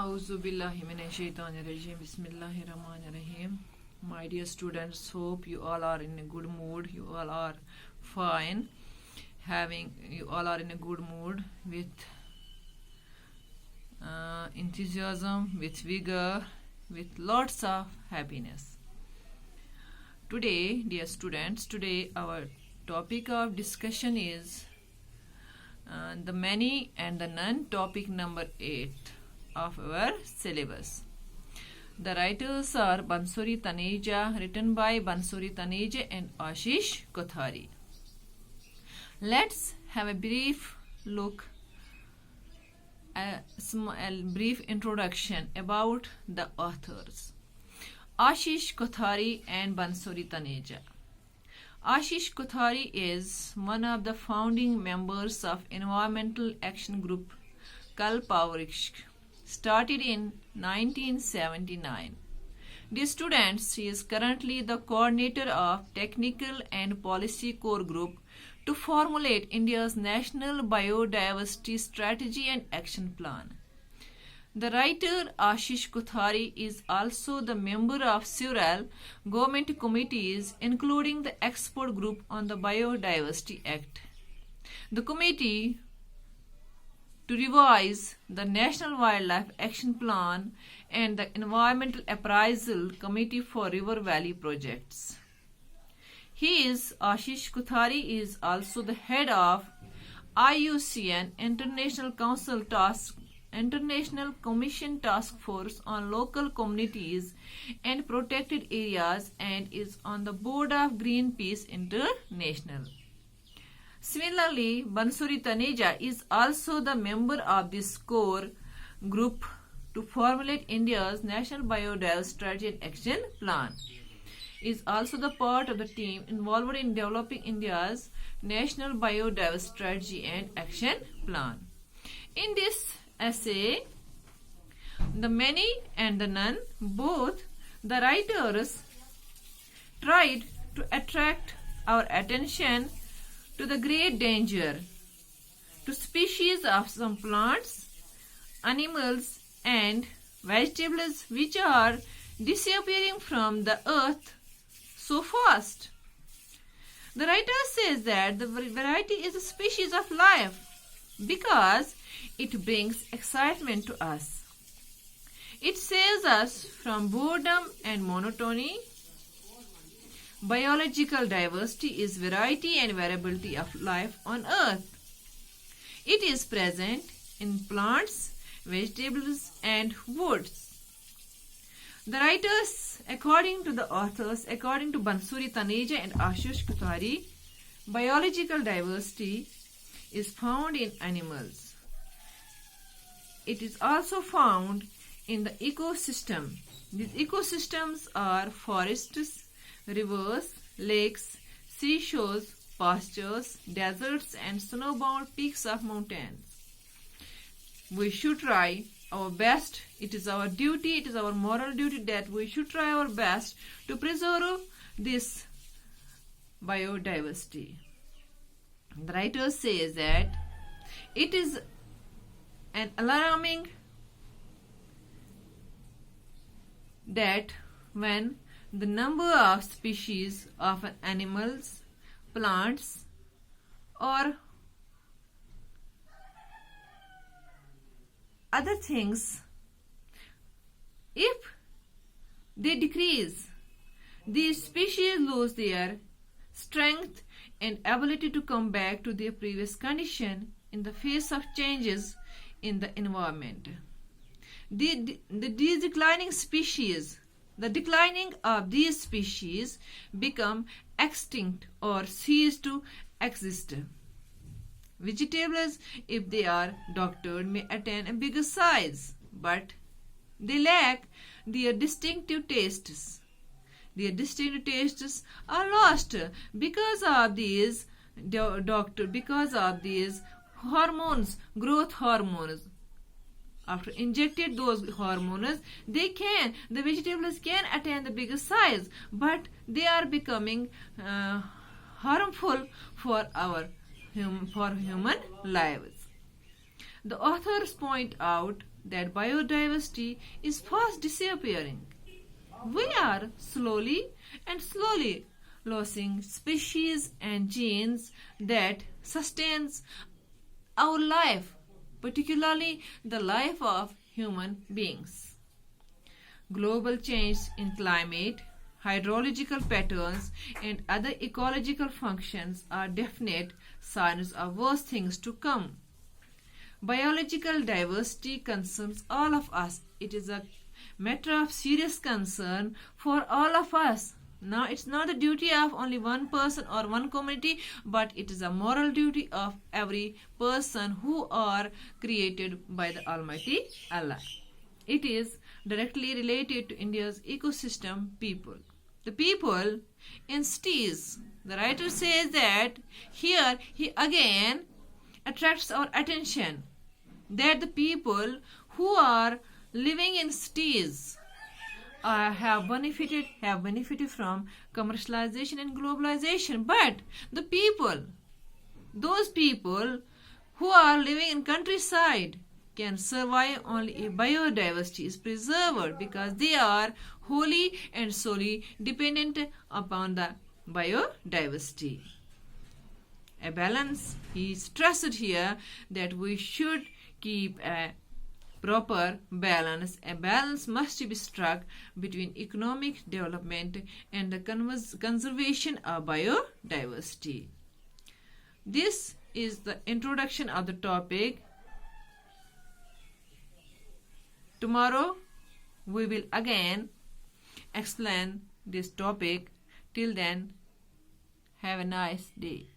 Auzubillahiminashaitanirajim. Bismillahirrahmanirrahim. My dear students, hope you all are in a good mood. You all are fine. You all are in a good mood with enthusiasm, with vigor, with lots of happiness. Today, dear students, our topic of discussion is the many and the none, topic number 8 of our syllabus. The writers are Bansuri Taneja, written by Bansuri Taneja and Ashish Kothari. Let's have a brief look, a brief introduction about the authors. Ashish Kothari and Bansuri Taneja. Ashish Kothari is one of the founding members of Environmental Action Group Kal Pavriksh, started in 1979. Dear students, he is currently the coordinator of Technical and Policy Core Group to formulate India's National Biodiversity Strategy and Action Plan. The writer Ashish Kothari is also the member of several government committees, including the Expert Group on the Biodiversity Act, the Committee to revise the National Wildlife Action Plan, and the Environmental Appraisal Committee for River Valley Projects. Ashish Kothari is also the head of IUCN International Commission Task Force on Local Communities and Protected Areas and is on the board of Greenpeace International. Similarly, Bansuri Taneja is also the member of this core group to formulate India's National Biodiversity Strategy and Action Plan. He is also the part of the team involved in developing India's National Biodiversity Strategy and Action Plan. In this essay, The Many and the None, both the writers tried to attract our attention to the great danger to species of some plants, animals, and vegetables which are disappearing from the earth so fast. The writer says that the variety is a species of life because it brings excitement to us. It saves us from boredom and monotony. Biological diversity is variety and variability of life on earth. It is present in plants, vegetables, and woods. The writers, according to the authors, according to Bansuri Taneja and Ashish Kothari, biological diversity is found in animals. It is also found in the ecosystem. These ecosystems are forests, rivers, lakes, seashores, pastures, deserts, and snowbound peaks of mountains. We should try our best. It is our duty, it is our moral duty that we should try our best to preserve this biodiversity. The writer says that it is an alarming that when the number of species of animals, plants, or other things, if they decrease, these species lose their strength and ability to come back to their previous condition in the face of changes in the environment. The declining of these species become extinct or cease to exist. Vegetables, if they are doctored, may attain a bigger size, but they lack their distinctive tastes. Their distinctive tastes are lost because of these hormones, growth hormones. After injected those hormones, the vegetables can attain the bigger size, but they are becoming harmful for human lives. The authors point out that biodiversity is fast disappearing. We are slowly losing species and genes that sustains our life, particularly the life of human beings. Global change in climate, hydrological patterns, and other ecological functions are definite signs of worse things to come. Biological diversity concerns all of us. It is a matter of serious concern for all of us. Now, it's not the duty of only one person or one community, but it is a moral duty of every person who are created by the Almighty Allah. It is directly related to India's ecosystem people. The people in cities. The writer says that here he again attracts our attention that the people who are living in cities have benefited from commercialization and globalization, but those people who are living in countryside can survive only if biodiversity is preserved, because they are wholly and solely dependent upon the biodiversity. A balance, he stressed here that we should keep a proper balance. A balance must be struck between economic development and the conservation of biodiversity. This is the introduction of the topic. Tomorrow we will again explain this topic. Till then, have a nice day.